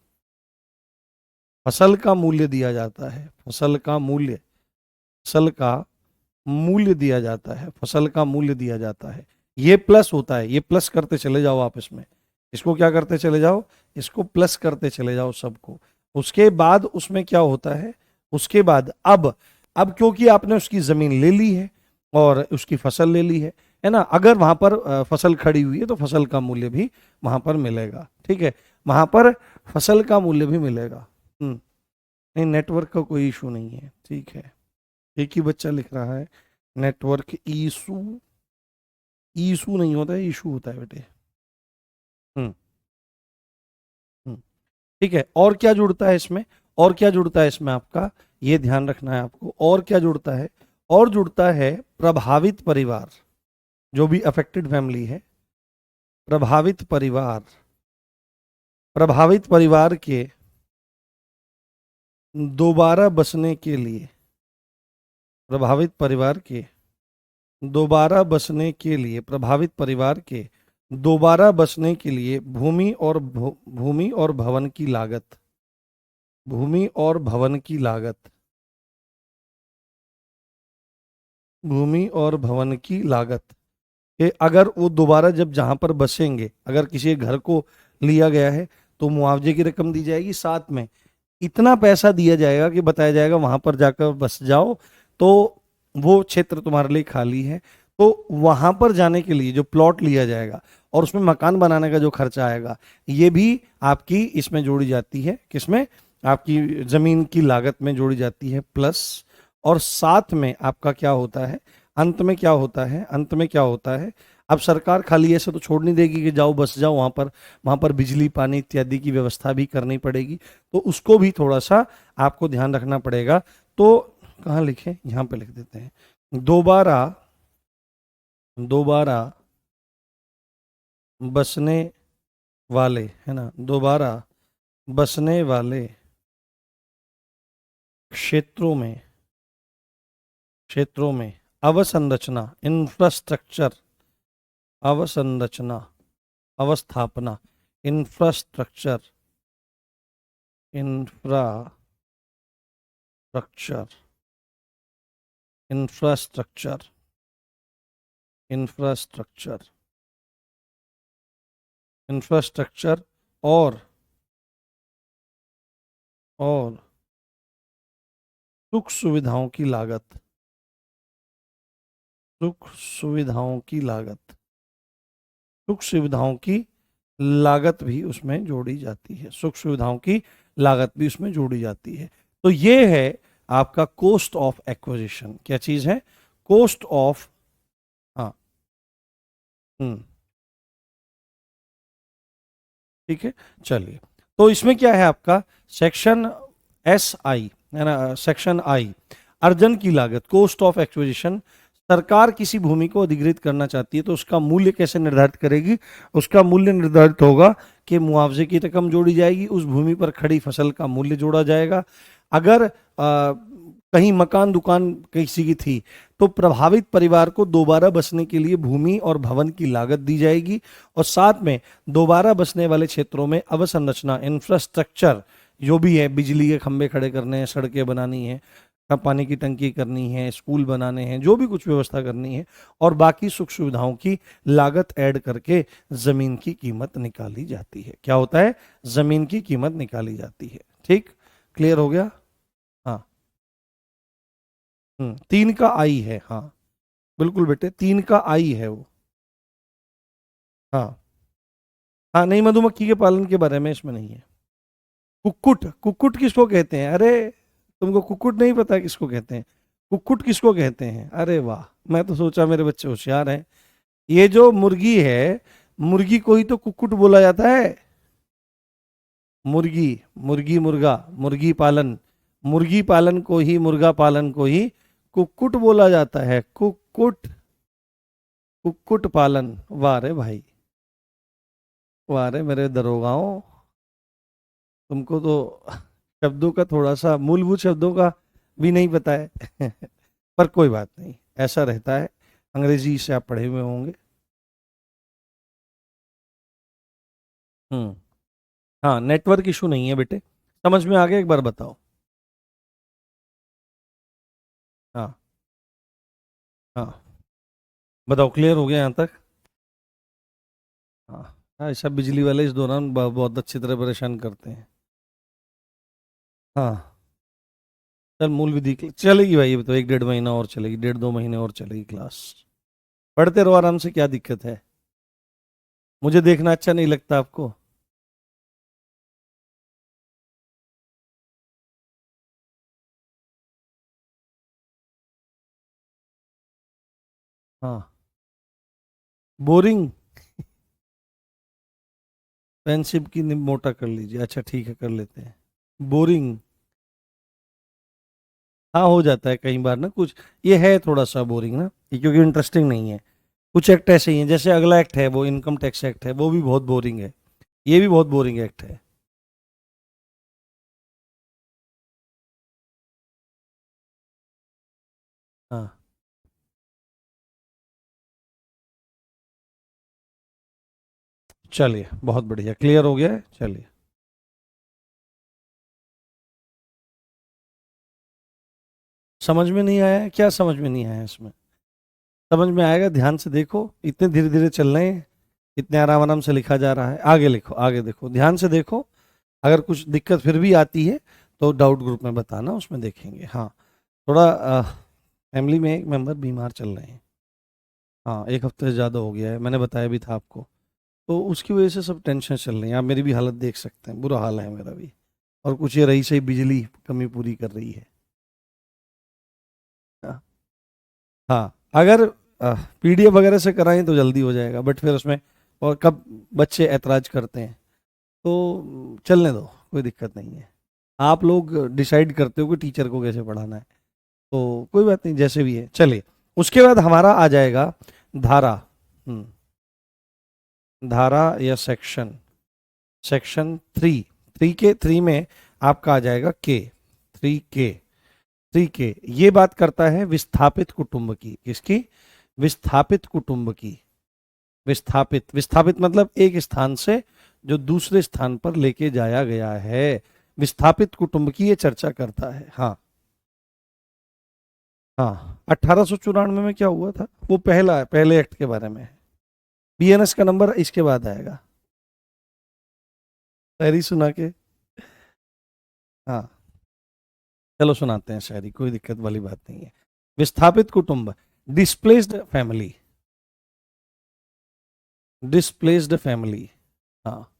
फसल का मूल्य दिया जाता है, फसल का मूल्य, फसल का मूल्य दिया जाता है, फसल का मूल्य दिया जाता है। ये प्लस होता है, ये प्लस करते चले जाओ आप इसमें, इसको क्या करते चले जाओ, इसको प्लस करते चले जाओ सबको। उसके बाद उसमें क्या होता है, उसके बाद अब क्योंकि आपने उसकी जमीन ले ली है, और उसकी फसल ले ली है ना। अगर वहां पर फसल खड़ी हुई है तो फसल का मूल्य भी वहां पर मिलेगा, ठीक है, वहां पर फसल का मूल्य भी मिलेगा। नहीं, नेटवर्क का कोई इशू नहीं है, ठीक है। एक ही बच्चा लिख रहा है नेटवर्क इशू। इशू नहीं होता है, इशू होता है बेटे। हम्म हम्म, ठीक है। और क्या जुड़ता है इसमें, और क्या जुड़ता है इसमें आपका, ये ध्यान रखना है आपको। और क्या जुड़ता है, और जुड़ता है प्रभावित परिवार, जो भी अफेक्टेड फैमिली है, प्रभावित परिवार, प्रभावित परिवार के दोबारा बसने के लिए, प्रभावित परिवार के दोबारा बसने के लिए, प्रभावित परिवार के दोबारा बसने के लिए भूमि और भवन की लागत, भूमि और भवन की लागत, भूमि और भवन की लागत कि अगर वो दोबारा जब जहां पर बसेंगे, अगर किसी घर को लिया गया है तो मुआवजे की रकम दी जाएगी, साथ में इतना पैसा दिया जाएगा कि बताया जाएगा वहां पर जाकर बस जाओ, तो वो क्षेत्र तुम्हारे लिए खाली है। तो वहां पर जाने के लिए जो प्लॉट लिया जाएगा और उसमें मकान बनाने का जो खर्चा आएगा, ये भी आपकी इसमें जोड़ी जाती है, किसमें, आपकी जमीन की लागत में जोड़ी जाती है प्लस। और साथ में आपका क्या होता है, अंत में क्या होता है, अंत में क्या होता है, अब सरकार खाली ऐसे तो छोड़ नहीं देगी कि जाओ बस जाओ, वहां पर बिजली पानी इत्यादि की व्यवस्था भी करनी पड़ेगी, तो उसको भी थोड़ा सा आपको ध्यान रखना पड़ेगा। तो कहाँ लिखे, यहाँ पे लिख देते हैं, दोबारा, दोबारा बसने वाले, है ना, दोबारा बसने वाले क्षेत्रों में, क्षेत्रों में अवसंरचना, इंफ्रास्ट्रक्चर, अवसंरचना, अवस्थापना, infrastructure, infrastructure, infrastructure, infrastructure, infrastructure और और सुख सुविधाओं की लागत, सुख सुविधाओं की लागत, सुख सुविधाओं की लागत भी उसमें जोड़ी जाती है, सुख सुविधाओं की लागत भी उसमें जोड़ी जाती है। तो ये है आपका कॉस्ट ऑफ एक्विजिशन। क्या चीज है, कॉस्ट ऑफ, हाँ, हम्म, ठीक है। चलिए, तो इसमें क्या है आपका सेक्शन एस आई, है ना, सेक्शन आई, अर्जन की लागत, कॉस्ट ऑफ एक्विजिशन। सरकार किसी भूमि को अधिग्रहित करना चाहती है तो उसका मूल्य कैसे निर्धारित करेगी, उसका मूल्य निर्धारित होगा कि मुआवजे की रकम जोड़ी जाएगी, उस भूमि पर खड़ी फसल का मूल्य जोड़ा जाएगा। अगर कहीं मकान दुकान किसी की थी तो प्रभावित परिवार को दोबारा बसने के लिए भूमि और भवन की लागत दी जाएगी, और साथ में दोबारा बसने वाले क्षेत्रों में अवसंरचना, इंफ्रास्ट्रक्चर, जो भी है, बिजली के खंभे खड़े करने हैं, सड़कें बनानी है, पानी की टंकी करनी है, स्कूल बनाने हैं, जो भी कुछ व्यवस्था करनी है, और बाकी सुख सुविधाओं की लागत ऐड करके जमीन की कीमत निकाली जाती है। क्या होता है, जमीन की कीमत निकाली जाती है। ठीक, क्लियर हो गया। हाँ, तीन का आई है, हाँ, बिल्कुल बेटे, तीन का आई है वो। हाँ, हाँ, नहीं, मधुमक्खी के पालन के बारे में इसमें नहीं है। कुक्कुट, कुक्कुट किसको कहते हैं, अरे तुमको कुक्कुट नहीं पता किसको कहते हैं, कुक्कुट किसको कहते हैं, अरे वाह, मैं तो सोचा मेरे बच्चे होशियार हैं। ये जो मुर्गी है, मुर्गी को ही तो कुक्कुट बोला जाता है। मुर्गी, मुर्गी मुर्गा, मुर्गी पालन, मुर्गी पालन को ही, मुर्गा पालन को ही कुक्कुट बोला जाता है, कुक्कुट, कुक्कुट पालन। वाह रे भाई, वाह रे मेरे दरोगाओं, तुमको तो शब्दों का थोड़ा सा, मूलभूत शब्दों का भी नहीं पता है पर कोई बात नहीं, ऐसा रहता है, अंग्रेजी से आप पढ़े हुए होंगे। हम्म, हाँ, नेटवर्क इशू नहीं है बेटे, समझ में आ गया, एक बार बताओ। हाँ, हाँ, बताओ, क्लियर हो गया यहाँ तक। हाँ, हाँ, ऐसा बिजली वाले इस दौरान बहुत अच्छी तरह परेशान करते हैं। हाँ, चल मूल विधि चलेगी भाई, ये तो 1-1.5 महीना और चलेगी, 1.5-2 महीने और चलेगी क्लास। पढ़ते रहो आराम से, क्या दिक्कत है? मुझे देखना अच्छा नहीं लगता आपको? हाँ। बोरिंग। पेनसिल की निब मोटा कर लीजिए, अच्छा ठीक है, कर लेते हैं। बोरिंग। हाँ हो जाता है कई बार ना कुछ। ये है थोड़ा सा बोरिंग ना, ये क्योंकि इंटरेस्टिंग नहीं है। कुछ एक्ट ऐसे ही हैं, जैसे अगला एक्ट है वो इनकम टैक्स एक्ट है, वो भी बहुत बोरिंग है। ये भी बहुत बोरिंग एक्ट है। हाँ। चलिए बहुत बढ़िया, क्लियर हो गया है, चलिए। समझ में नहीं आया है? क्या समझ में नहीं आया इसमें? समझ में आएगा, ध्यान से देखो, इतने धीरे धीरे चल रहे हैं, इतने आराम आराम से लिखा जा रहा है। आगे लिखो, आगे देखो, ध्यान से देखो। अगर कुछ दिक्कत फिर भी आती है तो डाउट ग्रुप में बताना, उसमें देखेंगे। हाँ। थोड़ा फैमिली में एक मेंबर बीमार चल रहे हैं। हाँ, 1 हफ्ते से ज़्यादा हो गया है, मैंने बताया भी था आपको। तो उसकी वजह से सब टेंशन चल रही है, आप मेरी भी हालत देख सकते हैं, बुरा हाल है मेरा भी। और कुछ ये रही सही बिजली कमी पूरी कर रही है। हाँ। हाँ, अगर पीडीएफ वगैरह से कराएं तो जल्दी हो जाएगा, बट फिर उसमें और कब बच्चे ऐतराज करते हैं, तो चलने दो, कोई दिक्कत नहीं है। आप लोग डिसाइड करते हो कि टीचर को कैसे पढ़ाना है, तो कोई बात नहीं, जैसे भी है चलिए। उसके बाद हमारा आ जाएगा धारा। धारा या सेक्शन। सेक्शन 3। 3 में आपका आ जाएगा के। 3 के। 3 के ये बात करता है विस्थापित कुटुंब की। किसकी? विस्थापित कुटुंब की। विस्थापित, विस्थापित मतलब एक स्थान से जो दूसरे स्थान पर लेके जाया गया है, विस्थापित कुटुंब की ये चर्चा करता है। हाँ। हाँ, 1894 में क्या हुआ था, वो पहला है, पहले एक्ट के बारे में है। बीएनएस का नंबर इसके बाद आएगा। शायरी सुना के। हाँ, चलो सुनाते हैं शायरी, कोई दिक्कत वाली बात नहीं है। विस्थापित कुटुंब, डिस्प्लेस्ड फैमिली। Displaced family. हाँ,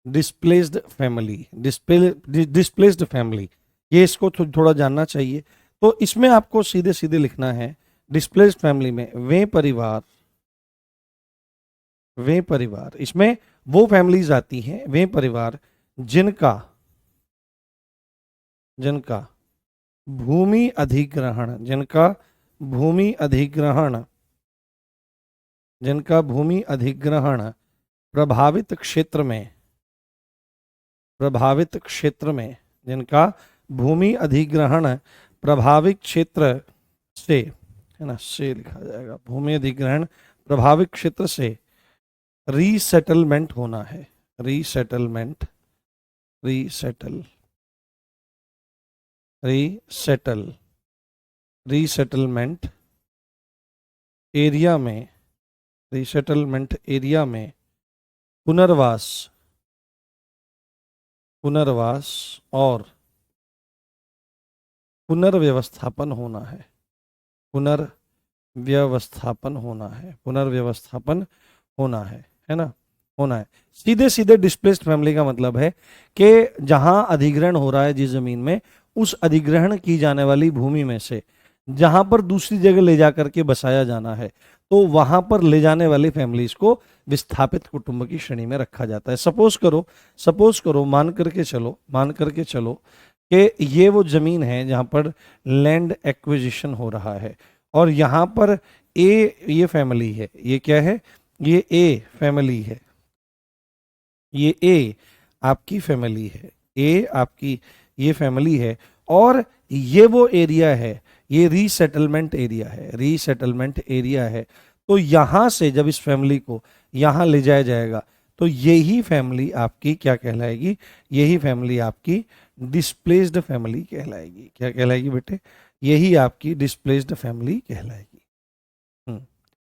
डिस्प्लेस्ड फैमिली, डिस्प्लेस्ड फैमिली, ये इसको थोड़ा जानना चाहिए। तो इसमें आपको सीधे सीधे लिखना है, डिस्प्लेस्ड फैमिली में वे परिवार, वे परिवार, इसमें वो फैमिलीज आती हैं, वे परिवार जिनका, जिनका भूमि अधिग्रहण, जिनका भूमि अधिग्रहण, जिनका भूमि अधिग्रहण प्रभावित क्षेत्र में, प्रभावित क्षेत्र में, जिनका भूमि अधिग्रहण प्रभावित क्षेत्र से, है ना, से लिखा जाएगा, भूमि अधिग्रहण प्रभावित क्षेत्र से रीसेटलमेंट होना है। Resettlement, resettle, resettle, resettlement area में, रीसेटलमेंट एरिया में पुनर्वास, पुनर्वास और पुनर्व्यवस्थापन होना है। पुनर्व्यवस्थापन होना है, पुनर्व्यवस्थापन होना है ना, होना है। सीधे सीधे डिस्प्लेस्ड फैमिली का मतलब है कि जहां अधिग्रहण हो रहा है जिस जमीन में, उस अधिग्रहण की जाने वाली भूमि में से जहां पर दूसरी जगह ले जाकर के बसाया जाना है, तो वहां पर ले जाने वाली फैमिलीज को विस्थापित कुटुंब की श्रेणी में रखा जाता है। सपोज करो, सपोज करो, मान करके चलो, मान करके चलो कि ये वो जमीन है जहां पर लैंड एक्विजिशन हो रहा है, और यहाँ पर ये फैमिली है, ये क्या है, ये ए फैमिली है, ये ए आपकी फैमिली है, ए आपकी ये फैमिली है, और ये वो एरिया है, ये रीसेटलमेंट एरिया है, रीसेटलमेंट एरिया है। तो यहां से जब इस फैमिली को यहां ले जाया जाएगा, तो यही फैमिली आपकी क्या कहलाएगी, यही फैमिली आपकी डिस्प्लेस्ड फैमिली कहलाएगी। क्या कहलाएगी बेटे? यही आपकी डिस्प्लेस्ड फैमिली कहलाएगी।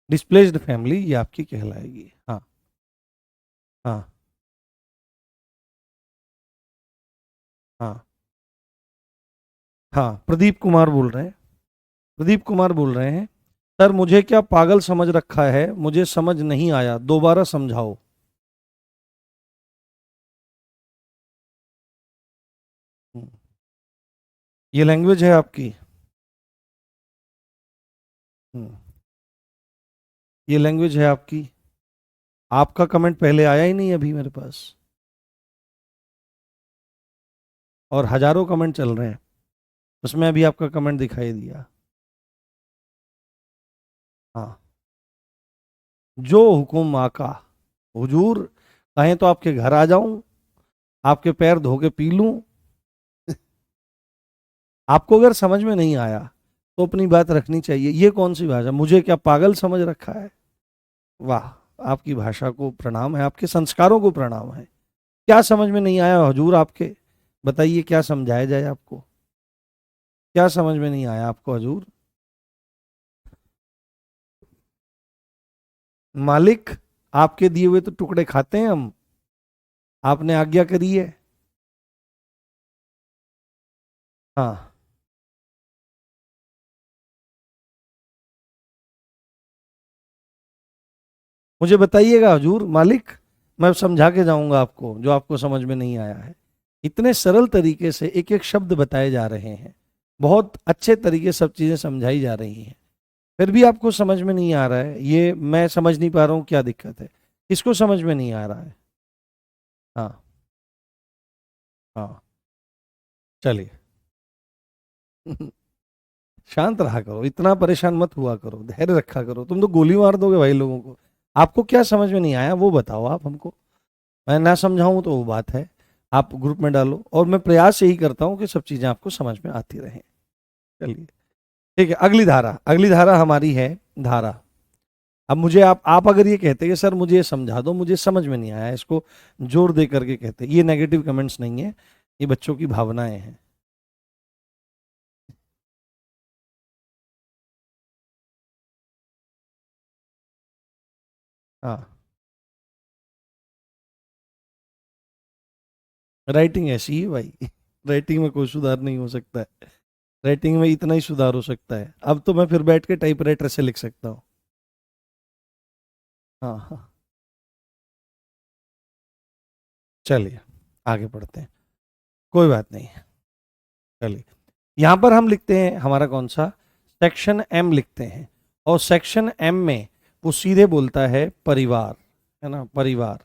डिस्प्लेस्ड फैमिली ये आपकी कहलाएगी। हाँ। हाँ। हाँ। हाँ, प्रदीप कुमार बोल रहे हैं। प्रदीप कुमार बोल रहे हैं, सर मुझे क्या पागल समझ रखा है, मुझे समझ नहीं आया, दोबारा समझाओ। हम्म, ये लैंग्वेज है आपकी? हम्म, ये लैंग्वेज है आपकी? आपका कमेंट पहले आया ही नहीं अभी मेरे पास, और हजारों कमेंट चल रहे हैं, उसमें अभी आपका कमेंट दिखाई दिया। हाँ, जो हुकुम आका, हुजूर, कहें तो आपके घर आ जाऊं, आपके पैर धो के पी लूं। आपको अगर समझ में नहीं आया तो अपनी बात रखनी चाहिए। ये कौन सी भाषा, मुझे क्या पागल समझ रखा है? वाह, आपकी भाषा को प्रणाम है, आपके संस्कारों को प्रणाम है। क्या समझ में नहीं आया हुजूर आपके? बताइए क्या समझाया जाए आपको, क्या समझ में नहीं आया आपको हुजूर? मालिक, आपके दिए हुए तो टुकड़े खाते हैं हम, आपने आज्ञा करी है। हाँ, मुझे बताइएगा हुजूर मालिक, मैं समझा के जाऊंगा आपको जो आपको समझ में नहीं आया है। इतने सरल तरीके से एक एक शब्द बताए जा रहे हैं, बहुत अच्छे तरीके से सब चीजें समझाई जा रही हैं, फिर भी आपको समझ में नहीं आ रहा है। ये मैं समझ नहीं पा रहा हूँ क्या दिक्कत है, किसको समझ में नहीं आ रहा है? हाँ, हाँ, चलिए। शांत रहा करो, इतना परेशान मत हुआ करो, धैर्य रखा करो, तुम तो गोली मार दोगे भाई लोगों को। आपको क्या समझ में नहीं आया वो बताओ आप हमको, मैं ना समझाऊं तो वो बात है, आप ग्रुप में डालो, और मैं प्रयास यही करता हूँ कि सब चीजें आपको समझ में आती रहें। चलिए, ठीक है, अगली धारा, अगली धारा हमारी है धारा। अब मुझे आप अगर ये कहते कि सर मुझे ये समझा दो, मुझे समझ में नहीं आया, इसको जोर दे करके कहते, ये नेगेटिव कमेंट्स नहीं है, ये बच्चों की भावनाएं हैं। हाँ, राइटिंग ऐसी है भाई। राइटिंग में कोई सुधार नहीं हो सकता है, राइटिंग में इतना ही सुधार हो सकता है, अब तो मैं फिर बैठ के टाइपराइटर से लिख सकता हूँ। हाँ, हाँ, चलिए आगे बढ़ते हैं, कोई बात नहीं। चलिए, यहां पर हम लिखते हैं हमारा कौन सा, सेक्शन एम लिखते हैं, और सेक्शन एम में वो सीधे बोलता है परिवार, है ना, परिवार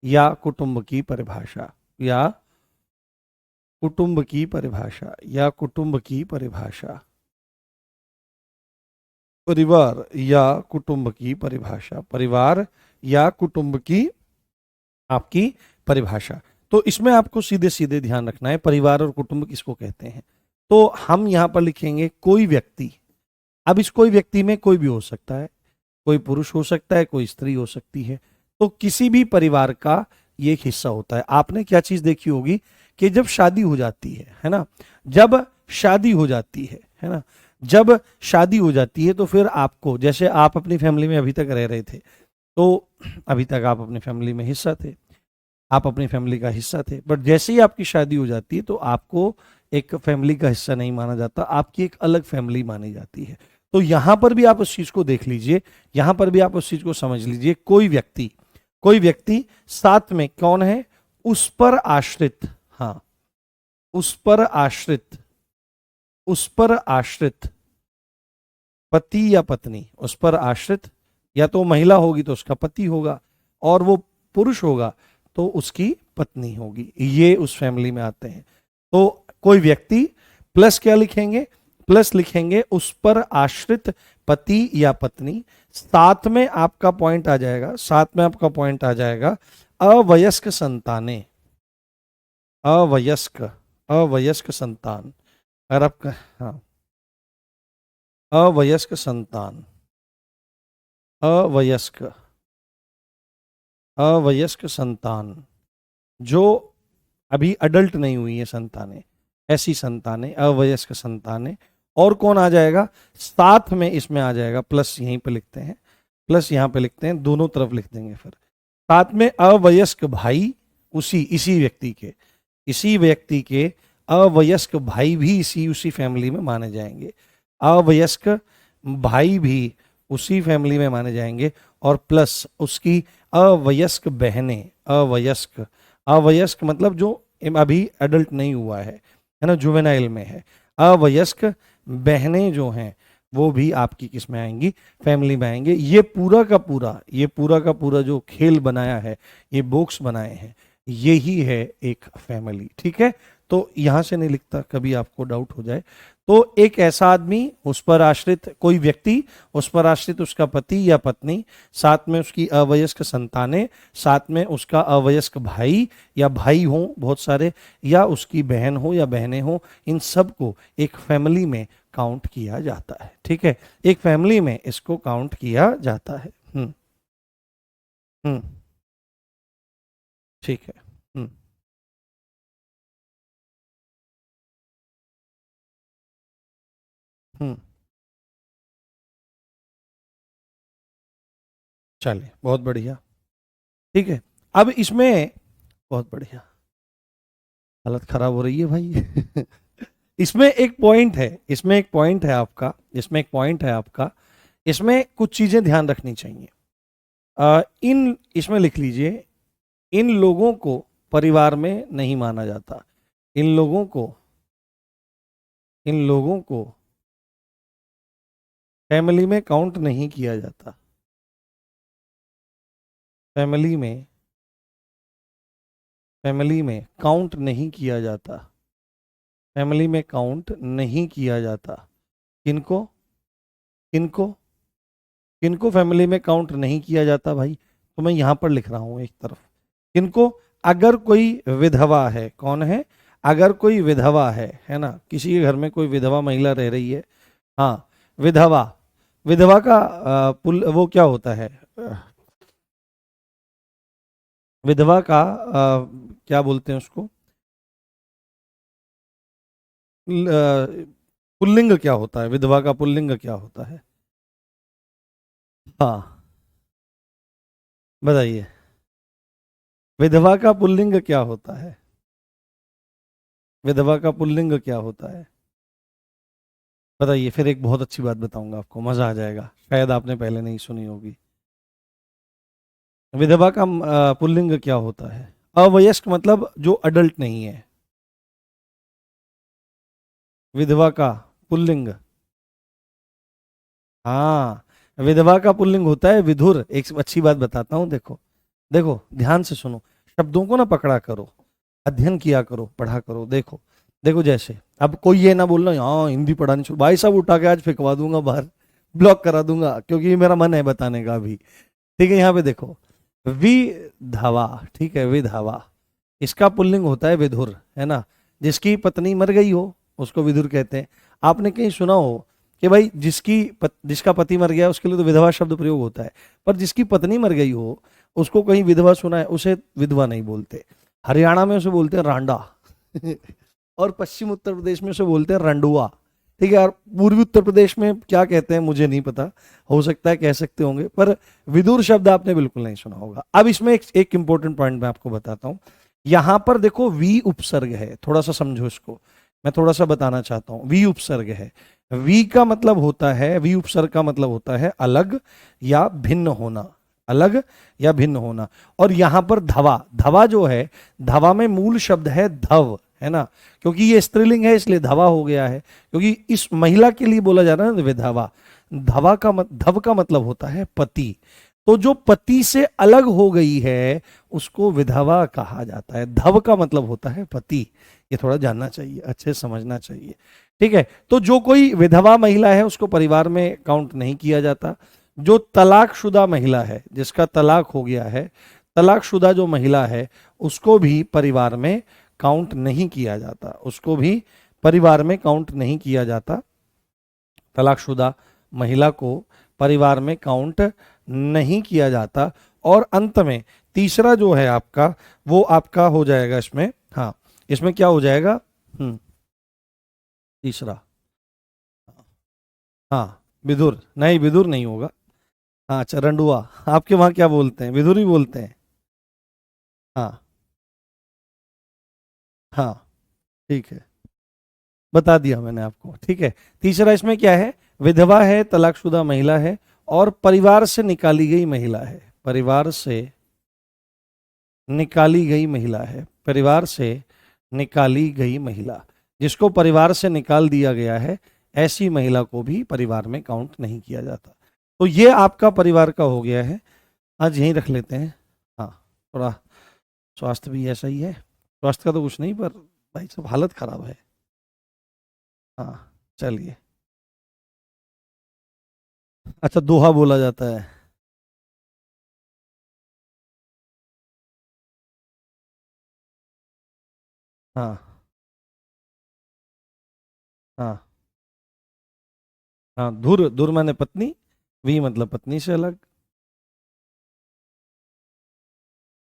या कुटुंब की परिभाषा, या कुटुंब की परिभाषा, या कुटुंब की परिभाषा, परिवार या कुटुंब की परिभाषा, परिवार या कुटुंब की आपकी परिभाषा। तो इसमें आपको सीधे सीधे ध्यान रखना है परिवार और कुटुंब किसको कहते हैं। तो हम यहां पर लिखेंगे कोई व्यक्ति। अब इस कोई व्यक्ति में कोई भी हो सकता है, कोई पुरुष हो सकता है, कोई स्त्री हो सकती है, तो किसी भी परिवार का ये एक हिस्सा होता है। आपने क्या चीज देखी होगी कि जब शादी हो जाती है ना, जब शादी हो जाती है ना, जब शादी हो जाती है तो फिर आपको, जैसे आप अपनी फैमिली में अभी तक रह रहे थे, तो अभी तक आप अपनी फैमिली में हिस्सा थे, आप अपनी फैमिली का हिस्सा थे, बट जैसे ही आपकी शादी हो जाती है तो आपको एक फैमिली का हिस्सा नहीं माना जाता, आपकी एक अलग फैमिली मानी जाती है। तो यहां पर भी आप उस चीज को देख लीजिए, यहां पर भी आप उस चीज को समझ लीजिए, कोई व्यक्ति, कोई व्यक्ति, साथ में कौन है, उस पर आश्रित, हाँ, उस पर आश्रित, उस पर आश्रित पति या पत्नी, उस पर आश्रित, या तो महिला होगी तो उसका पति होगा, और वो पुरुष होगा तो उसकी पत्नी होगी, ये उस फैमिली में आते हैं। तो कोई व्यक्ति प्लस क्या लिखेंगे, प्लस लिखेंगे उस पर आश्रित पति या पत्नी, साथ में आपका पॉइंट आ जाएगा, साथ में आपका पॉइंट आ जाएगा अवयस्क संतानें, अवयस्क, अवयस्क संतान, अगर आपका, हाँ, अवयस्क संतान, अवयस्क, अवयस्क संतान, जो अभी अडल्ट नहीं हुई है संतानें, ऐसी संतानें, अवयस्क संतानें। और कौन आ जाएगा साथ में, इसमें आ जाएगा प्लस, यहीं पे लिखते हैं, प्लस यहां पे लिखते हैं, दोनों तरफ लिख देंगे फिर, साथ में अवयस्क भाई, उसी इसी व्यक्ति के, इसी व्यक्ति के अवयस्क भाई भी इसी उसी फैमिली में माने जाएंगे, अवयस्क भाई भी उसी फैमिली में माने जाएंगे, और प्लस उसकी अवयस्क बहनें, अवयस्क, अवयस्क मतलब जो अभी एडल्ट नहीं हुआ है ना, जुवेनाइल में है, अवयस्क बहनें जो हैं वो भी आपकी किस में आएंगी, फैमिली में आएंगे। ये पूरा का पूरा, ये पूरा का पूरा जो खेल बनाया है, ये बॉक्स बनाए हैं, यही है एक फैमिली, ठीक है। तो यहां से नहीं लिखता, कभी आपको डाउट हो जाए तो एक ऐसा आदमी, उस पर आश्रित कोई व्यक्ति, उस पर आश्रित उसका पति या पत्नी, साथ में उसकी अवयस्क संतानें, साथ में उसका अवयस्क भाई या भाई हो बहुत सारे, या उसकी बहन हो या बहनें हो, इन सब को एक फैमिली में काउंट किया जाता है, ठीक है। एक फैमिली में इसको काउंट किया जाता है। हम्म। ठीक है। हम्म। हम्म। चलिए बहुत बढ़िया, ठीक है। अब इसमें बहुत बढ़िया, हालत खराब हो रही है भाई। इसमें एक पॉइंट है, इसमें एक पॉइंट है आपका, इसमें एक पॉइंट है आपका, इसमें कुछ चीजें ध्यान रखनी चाहिए। इन इसमें लिख लीजिए, इन लोगों को परिवार में नहीं माना जाता, इन लोगों को, इन लोगों को फैमिली में काउंट नहीं किया जाता, फैमिली में, फैमिली में काउंट नहीं किया जाता, फैमिली में काउंट नहीं किया जाता। किनको, किनको, किनको फैमिली में काउंट नहीं किया जाता भाई, तो मैं यहां पर लिख रहा हूं एक तरफ, किनको, अगर कोई विधवा है, कौन है, अगर कोई विधवा है ना, किसी के घर में कोई विधवा महिला रह रही है, हाँ, विधवा, विधवा का पुल वो क्या होता है, विधवा का क्या बोलते हैं उसको, पुल्लिंग क्या होता है, विधवा का पुल्लिंग क्या होता है, हाँ बताइए, विधवा का पुल्लिंग क्या होता है, विधवा का पुल्लिंग क्या होता है, बताइए। फिर एक बहुत अच्छी बात बताऊंगा आपको, मजा आ जाएगा, शायद आपने पहले नहीं सुनी होगी। विधवा का पुल्लिंग क्या होता है, अवयस्क मतलब जो अडल्ट नहीं है, विधवा का पुल्लिंग, हाँ, विधवा का पुल्लिंग होता है विधुर। एक अच्छी बात बताता हूँ, देखो, देखो ध्यान से सुनो, शब्दों को ना पकड़ा करो, अध्ययन किया करो, पढ़ा करो। देखो, देखो जैसे अब कोई ये ना बोलना हाँ हिंदी पढ़ानी शुरू, भाई साहब उठा के आज फेंकवा दूंगा बाहर, ब्लॉक करा दूंगा, क्योंकि ये मेरा मन है बताने का अभी, ठीक है। यहाँ पे देखो, विधवा, ठीक है, विधवा, इसका पुल्लिंग होता है विधुर, है ना, जिसकी पत्नी मर गई हो उसको विधुर कहते हैं। आपने कहीं सुना हो कि भाई जिसका पति मर गया उसके लिए तो विधवा शब्द प्रयोग होता है, पर जिसकी पत्नी मर गई हो उसको कहीं विधवा सुना है, उसे विधवा नहीं बोलते। हरियाणा में उसे बोलते हैं रांडा। और पश्चिम उत्तर प्रदेश में उसे बोलते हैं रंडुआ, ठीक है। और पूर्वी उत्तर प्रदेश में क्या कहते हैं मुझे नहीं पता, हो सकता है कह सकते होंगे, पर विदुर शब्द आपने बिल्कुल नहीं सुना होगा। अब इसमें एक इंपॉर्टेंट पॉइंट मैं आपको बताता हूं, यहां पर देखो वी उपसर्ग है, थोड़ा सा समझो इसको, मैं थोड़ा सा बताना चाहता हूं। वी उपसर्ग है, वी का मतलब होता है, वी उपसर्ग का मतलब होता है अलग या भिन्न होना, अलग या भिन्न होना। और यहां पर धवा, धवा जो है, धवा में मूल शब्द है धव, है ना, क्योंकि ये स्त्रीलिंग है इसलिए धवा हो गया है, क्योंकि इस महिला के लिए बोला जा रहा है ना विधवा। धव का मतलब होता है पति, तो जो पति से अलग हो गई है उसको विधवा कहा जाता है। धव का मतलब होता है पति, ये थोड़ा जानना चाहिए, अच्छे से समझना चाहिए, ठीक है। तो जो कोई विधवा महिला है उसको परिवार में काउंट नहीं किया जाता। जो तलाकशुदा महिला है, जिसका तलाक हो गया है, तलाकशुदा जो महिला है उसको भी परिवार में काउंट नहीं किया जाता, उसको भी परिवार में काउंट नहीं किया जाता। तलाकशुदा महिला को परिवार में काउंट नहीं किया जाता। और अंत में तीसरा जो है आपका, वो आपका हो जाएगा इसमें, हाँ, इसमें क्या हो जाएगा, तीसरा, हाँ, विदुर नहीं, विदुर नहीं होगा, हाँ अच्छा रंडुआ, आपके वहां क्या बोलते हैं, विदुर ही बोलते हैं, हाँ, हाँ, ठीक है, बता दिया मैंने आपको, ठीक है। तीसरा इसमें क्या है, विधवा है, तलाकशुदा महिला है, और परिवार से निकाली गई महिला है। परिवार से निकाली गई महिला है, परिवार से निकाली गई महिला, जिसको परिवार से निकाल दिया गया है, ऐसी महिला को भी परिवार में काउंट नहीं किया जाता। तो ये आपका परिवार का हो गया है। आज यहीं रख लेते हैं। हाँ, थोड़ा स्वास्थ्य भी ऐसा ही है, स्वास्थ्य का तो कुछ नहीं, पर भाई सब हालत खराब है। हाँ, चलिए। अच्छा, दोहा बोला जाता है। हाँ हाँ हाँ, धुर, धुर माने पत्नी, वी मतलब पत्नी से अलग।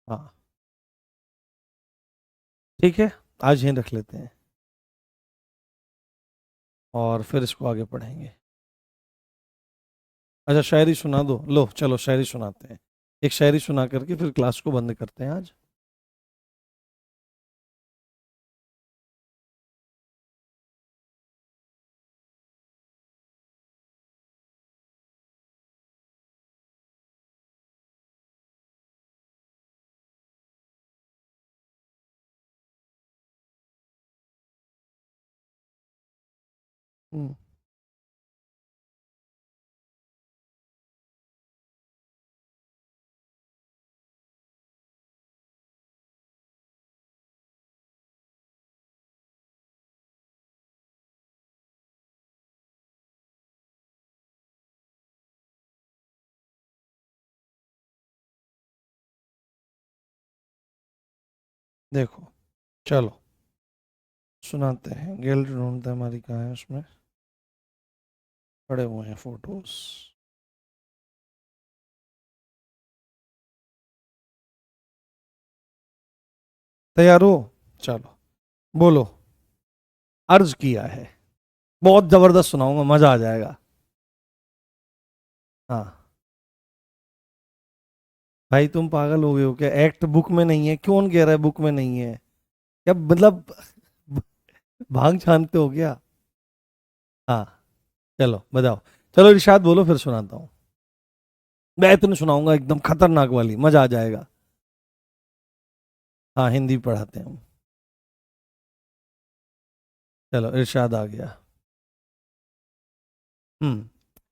हाँ, ठीक है, आज यहीं रख लेते हैं, और फिर इसको आगे पढ़ेंगे। अच्छा, शायरी सुना दो, लो चलो शायरी सुनाते हैं। एक शायरी सुना करके फिर क्लास को बंद करते हैं आज। हम्म, देखो, चलो सुनाते हैं। गैलरी ढूंढते हैं, हमारी कहाँ है, उसमें पड़े हुए हैं फोटोज। तैयार हो? चलो, बोलो। अर्ज किया है, बहुत जबरदस्त सुनाऊंगा, मजा आ जाएगा। हाँ, भाई तुम पागल हो गए हो क्या? एक्ट बुक में नहीं है, कौन कह रहा है बुक में नहीं है? क्या मतलब, भांग छानते हो क्या? हाँ, चलो बताओ। चलो इरशाद बोलो, फिर सुनाता हूँ। मैं इतने सुनाऊंगा एकदम खतरनाक वाली, मजा आ जाएगा। हाँ, हिंदी पढ़ाते हैं हम। चलो, इरशाद आ गया।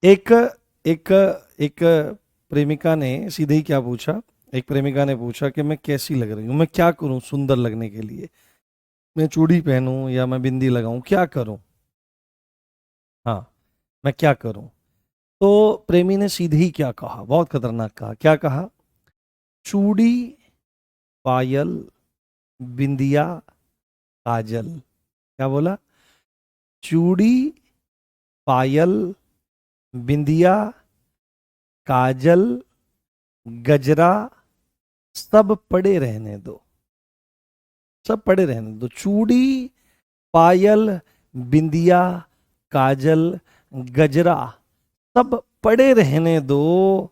एक एक एक प्रेमिका ने सीधे ही क्या पूछा, एक प्रेमिका ने पूछा कि मैं कैसी लग रही हूँ, मैं क्या करूँ सुंदर लगने के लिए, मैं चूड़ी पहनूं या मैं बिंदी लगाऊं, क्या करूं? हाँ, मैं क्या करूं? तो प्रेमी ने सीधे ही क्या कहा, बहुत खतरनाक कहा, क्या कहा? चूड़ी, पायल, बिंदिया, काजल। क्या बोला? चूड़ी, पायल, बिंदिया, काजल, गजरा, सब पड़े रहने दो। सब पड़े रहने दो, चूड़ी, पायल, बिंदिया, काजल, गजरा, सब पड़े रहने दो।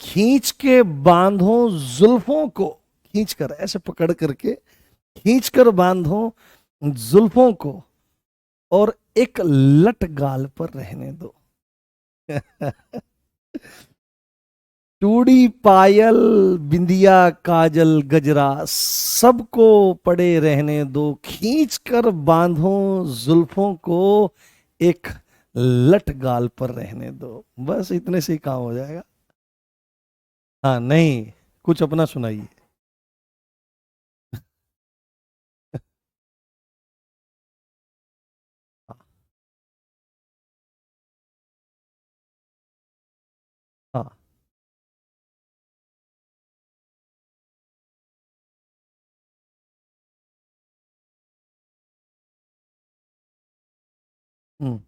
खींच के बांधो जुल्फों को, खींच कर ऐसे पकड़ करके, खींच कर बांधो जुल्फों को, और एक लट गाल पर रहने दो। चूड़ी, पायल, बिंदिया, काजल, गजरा, सबको पड़े रहने दो, खींच कर बांधो जुल्फों को, एक लट गाल पर रहने दो। बस इतने से ही काम हो जाएगा। हाँ, नहीं, कुछ अपना सुनाइए। हाँ हाँ, हम्म,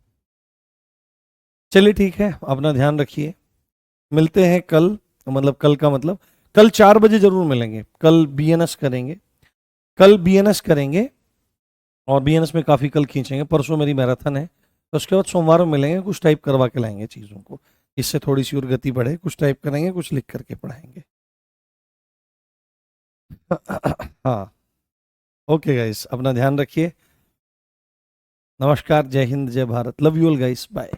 चलिए ठीक है, अपना ध्यान रखिए। मिलते हैं कल, मतलब कल का मतलब कल 4 बजे जरूर मिलेंगे। कल बीएनएस करेंगे, कल बीएनएस करेंगे, और बीएनएस में काफ़ी कल खींचेंगे। परसों मेरी मैराथन है, तो उसके बाद सोमवार में मिलेंगे, कुछ टाइप करवा के लाएंगे चीज़ों को, इससे थोड़ी सी और गति बढ़े, कुछ टाइप करेंगे, कुछ लिख करके पढ़ाएंगे। हाँ, ओके गाइस, अपना ध्यान रखिए। नमस्कार, जय हिंद, जय Bharat, love you all guys, bye.